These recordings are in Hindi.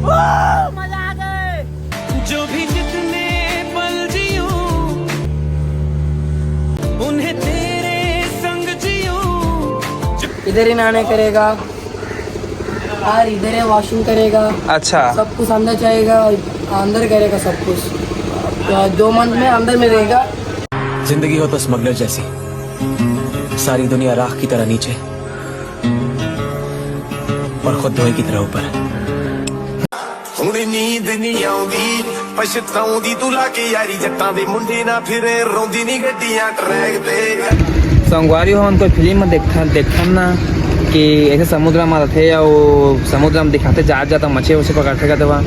मजा आ गए। जो भी जितने पल जियो उन्हें तेरे संग जियो। इधर ही नहाने करेगा और इधर ही वॉशिंग करेगा। अच्छा सब कुछ अंदर जाएगा, अंदर करेगा सब कुछ। तो 2 मंथ में अंदर में रहेगा। जिंदगी हो तो स्मगलर जैसी, सारी दुनिया राख की तरह नीचे और खुद धोए की तरह ऊपर। हुण नींद नहीं आउंदी पछताउंदी तू लाके यारी जट्टां दे मुंडे ना फिरे रोंदी नी गड्डियां ट्रैक पे। संगवारी हो उनको फिल्म में देखा ना कि ऐसे समुद्र में रहते या वो समुद्र में दिखाते जाता मछली उसे पकड़ते का वहाँ।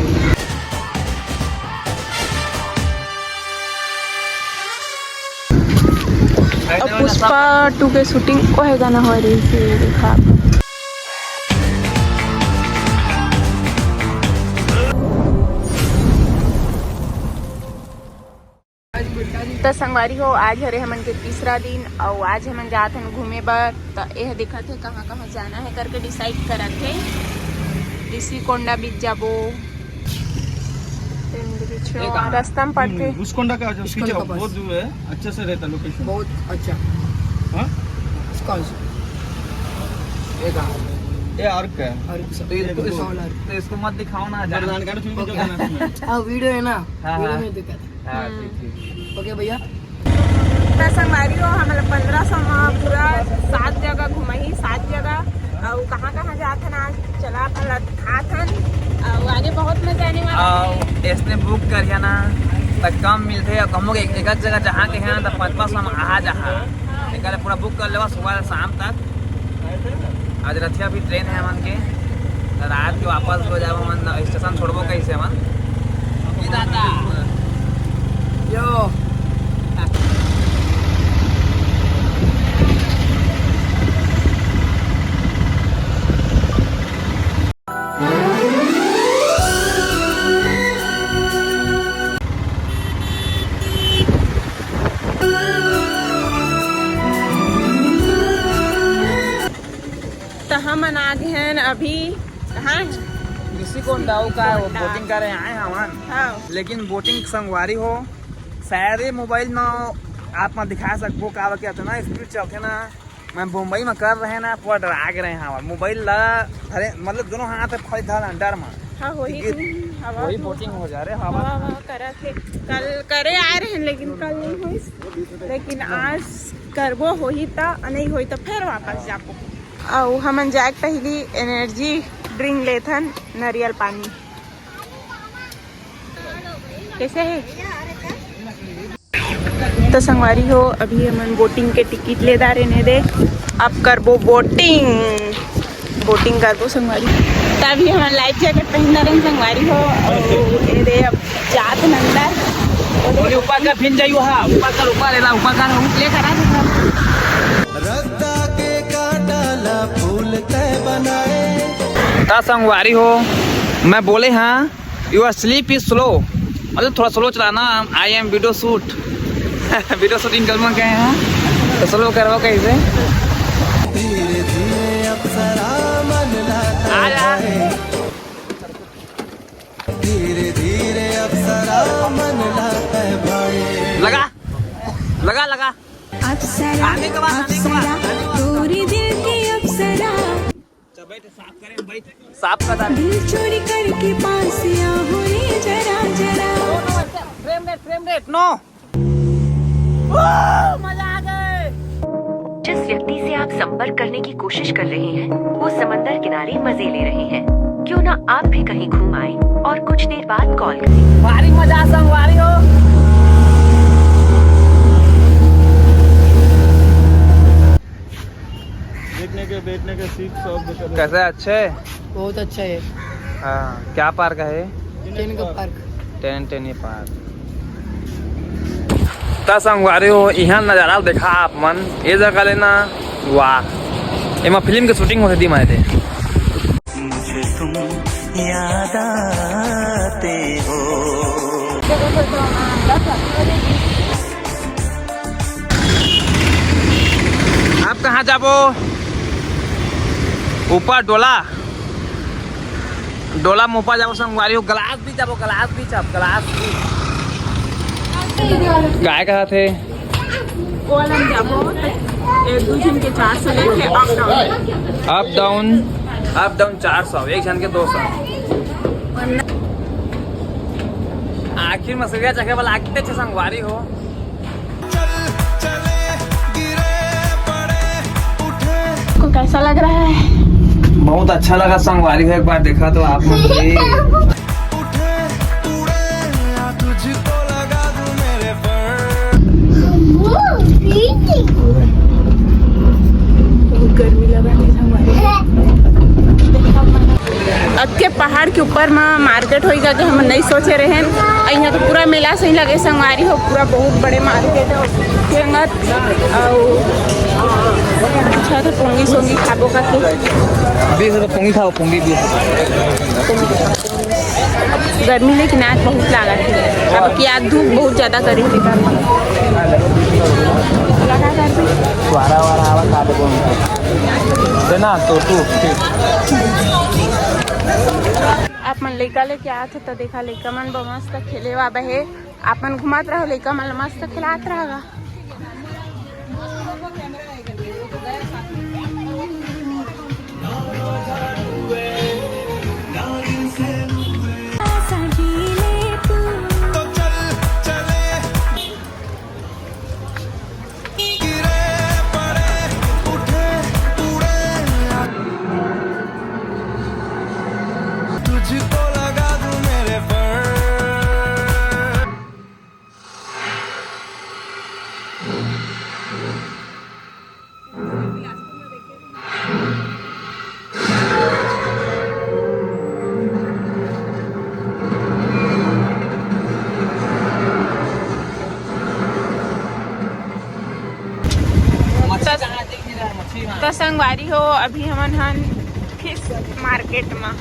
पुष्पा 2 के शूटिंग वह गाना हो रही थी देखा। तो संगवारी हो आज हरे हमन के तीसरा दिन और आज हमन जात हन घूमे बर। तो यह दिखत है कहाँ कहाँ जाना है करके डिसाइड करत है। ऋषिकोंडा बीच जाबो, रास्ता में पड़ते उसकोंडा का जो पीछे बहुत दूर है, अच्छे से रहता लोकेशन बहुत अच्छा। हाँ ये आर्क का है। तो इसको मत दिखाओ ना, मर्दान का फिल्म जो गाना है उसमें। हाँ वीडियो है ना, हाँ, वीडियो हाँ। में दिक्कत। ओके भैया। संगवारी हो हमारे 1500 में पूरा 7 जगह घुमाई, 7 जगह और कहाँ कहाँ जात हन आज चला खात हन और आगे बहुत मजा आने वाला है। इसने बुक करिए ना तो कम मिलते है। हम लोग एक जगह जहाँ के हैं तो 500 हम आ जहाँ एक पूरा बुक कर लेवा सुबह से शाम तक। आज रथिया भी ट्रेन है मन के, रात के वापस हो जाए मन स्टेशन छोड़बो कैसे मन दादा यो तो हम आ गए हैं अभी कहाँ ऋषिकोंडा का बोटिंग कर रहे हैं हम। हाँ लेकिन बोटिंग संगवारी हो सारे मोबाइल में आप में दिखा सको का क्या ना स्पीड चलते ना। मैं मुंबई में कर रहे ना पूरा डरा के रहे हैं मोबाइल ला मतलब दोनों हाथ फल था डर में। हाँ वही बोटिंग हो जा रहे हवा हवा करा थे कल करे आ रहे हैं लेकिन कल नहीं हुई, लेकिन आज करबो हो ही तो नहीं हुई तो फिर वापस जाबो। और हमन जाए पहली एनर्जी ड्रिंक लेथन नारियल पानी कैसे है। तो संगवारी हो अभी हमन बोटिंग के टिकट ले दारे ने दे अब करबो बोटिंग करबो संगवारी। तभी हमारे लाइफ जैकेट पहन रहे संगवारी हो और ये दे अब जात नंदर ऊपर का फिन जाइयो। हाँ ऊपर लेला ऊपर का ले करा रद्दा के काटाला फूल तय बनाए। ता संगवारी हो मैं बोले हाँ योर स्लीप इज स्लो, मतलब थोड़ा स्लो चलाना। I am video shoot video shooting करना गए हैं तो स्लो करवा कैसे। धीरे धीरे अप्सरा मन लाता है, धीरे धीरे अप्सरा मन लाता है भाई। लगा लगा लगा आने के बाद तोरी दिल की अप्सरा साफ करें भाई, साफ कर दिल चोरी करके पास या हो रे जरा जरा। फ्रेम रेट नो मजा आ गए। जिस व्यक्ति से आप संपर्क करने की कोशिश कर रहे हैं वो समंदर किनारे मजे ले रहे हैं। क्यों ना आप भी कहीं घूम आए और कुछ देर बाद कॉल करें। भारी मजा संगवारी हो। देखने के बैठने के सीट सब कैसे अच्छे बहुत अच्छा है। हाँ क्या पार्क है? टेन का पार्क, टेन पार्क। संगवारी हो यहाँ नज़ारा देखा आप मन ये जगह लेना वाह। एमा फिल्म के शूटिंग होती थी मारे मुझे तुम याद आते हो। आप कहाँ जाबो? ऊपर डोला डोला मोपा जाओ संगवारी हो, ग्लास भी जाओ, ग्लास भी चाप, ग्लास भी गाय कहा थे कोलम जाबो एक दो जन के 400 लेके अप डाउन 400, एक जन के 200। आखिर मसलिया चखे वाला आखिर अच्छे संगवारी हो। को कैसा लग रहा है? बहुत अच्छा लगा संगवारी हो, एक बार देखा तो आप लोग भी। बहुत गर्मी लगा है संगवारी। अब के पहाड़ के ऊपर में मार्केट होएगा कि हम नहीं सोचे रहे। यहाँ तो पूरा मेला सही लगे संगवारी हो, पूरा बहुत बड़े मार्केट हो। संगत अच्छा तो पोंगी सोंगी खाबो का के 20 रुपये पोंगी खाओ, पोंगी 20। गर्मी लेकिन आज बहुत लगा थी। अब की आज धूप बहुत ज़्यादा करी थी। लगा कर देना तो तू आप मन लइका लेके आत तो देखा लइका मन मस्त खेले वा बहे। आपन घुमात रहो, लइका मन मस्त खिलात रहेगा। तो संगवारी हो अभी हमन हन फिश मार्केट में।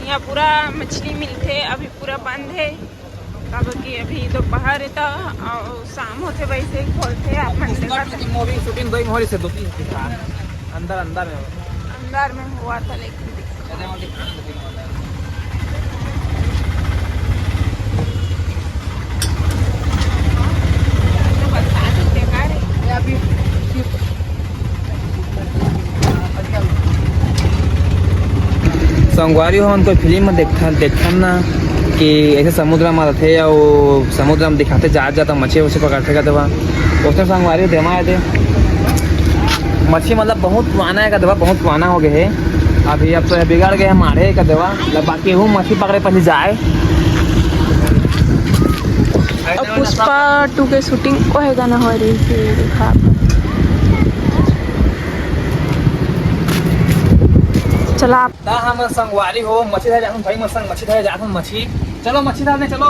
यहाँ पूरा मछली मिलते, अभी पूरा बंद है। कब कि अभी दोपहर है तो शाम होते वैसे ही खोलते। आप मन मूवी शूटिंग दो मोहरी से दो अंदर में हुआ था लेकिन संगवारी हो उनको फिल्म में देखा ना कि ऐसे समुद्र में रहते या वो समुद्र में दिखाते जाता मछली वछली पकड़ते का दवा उसमें संगवारी देवा है। मछली मतलब बहुत पुराना है का दवा, बहुत पुराना हो गए है अभी। अब तो बिगड़ गए मारे का दवा, बाकी हूँ मछली पकड़े पहले जाए। पुष्पा 2 के शूटिंग वही गाना हो रही थी देखा। चला हम संगवारी हो मछली धरे जाऊँ भाई, मछली धरे जाऊँ मछली। चलो मछली धरने चलो।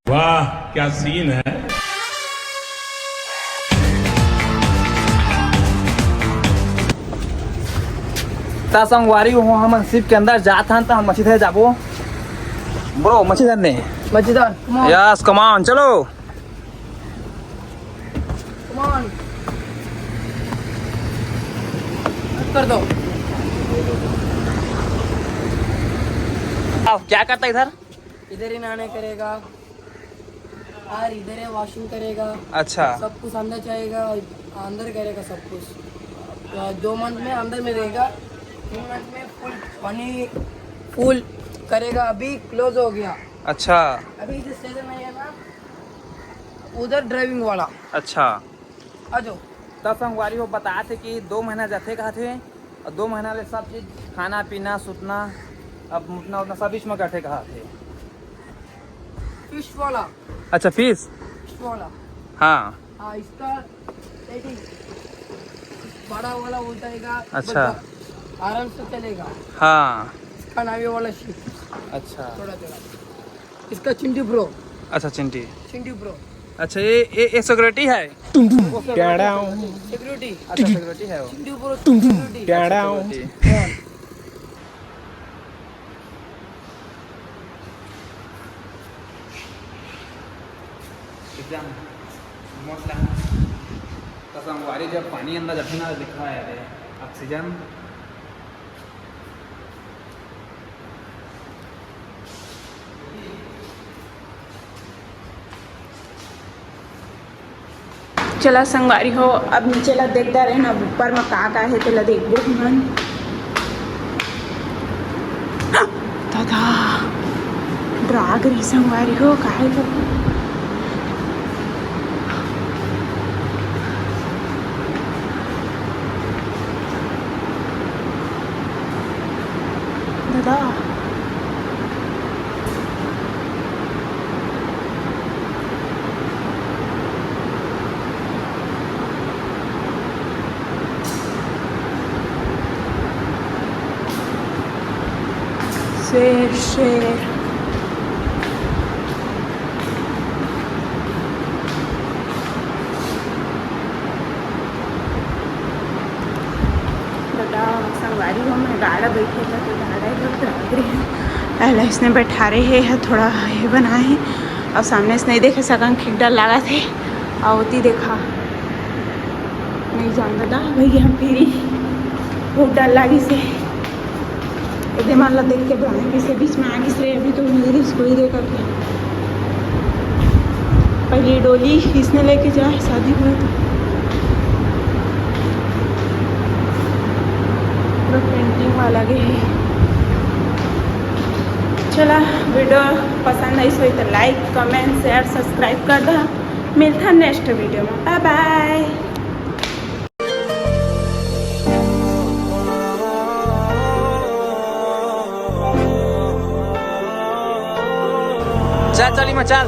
वाह क्या सीन है। संगवारी हो हम शिप के अंदर जाता हैं तो हम मछली धरे जाबो ब्रो, मछली धरने। मछली धर, यस कम ऑन चलो। कर दो। अब क्या करता इधर? इधर ही नहाने करेगा और इधर ही वॉशिंग करेगा। अच्छा सब कुछ अंदर जाएगा, अंदर करेगा सब कुछ। 2 मंथ में अंदर में रहेगा, 3 मंथ में फुल पानी फुल करेगा। अभी क्लोज हो गया। अच्छा अभी इधर स्टेशन में है ना, उधर ड्राइविंग वाला। अच्छा आ जाओ। तब संगवारी हो बताए थे कि 2 महीना जाते कहा थे और 2 महीना ले सब चीज खाना पीना सुतना अब उतना उतना सब बीच में करते कहा थे। फिश वाला। अच्छा फिश वाला। हाँ हाँ इसका बड़ा वाला होता है। अच्छा आराम से चलेगा। हाँ इसका नावी वाला शिप। अच्छा थोड़ा थोड़ा। इसका चिंटी प्रो। अच्छा चिंटी प्रो। अच्छा ये सिक्योरिटी है। सिक्योरिटी। अच्छा सिक्योरिटी है वो। चिंटी प्रो सिक्योरिटी। संगवारी जब पानी अंदर जाते ना दिखा है ऑक्सीजन चला संगवारी हो अब नीचे ला देखता रहे ना ऊपर में का है तो ला देखबो मन दादा ड्राग रही संगवारी हो का है तो दादा शेर शेर दादा संगवारी हो मैं गाड़ा बैठे था तो गाड़ा बहुत लग रही है पहले इसने बैठा रहे है थोड़ा ये बनाए हैं और सामने से नहीं देखे सकन खिक डर लगा थे आवती देखा नहीं जान दादा भैया हम फिरी बहुत डर लगी से इधर मान लो देख के ब्रांड से बीच में आगे से अभी तो मेरी इसको ही देखा क्या पहली डोली इसने लेके जाए शादी हुआ तो पेंटिंग वाला के है। चला वीडियो पसंद आई सो तो लाइक कमेंट शेयर सब्सक्राइब कर दो मिलता नेक्स्ट वीडियो में बाय बाय। चल चली मैं चल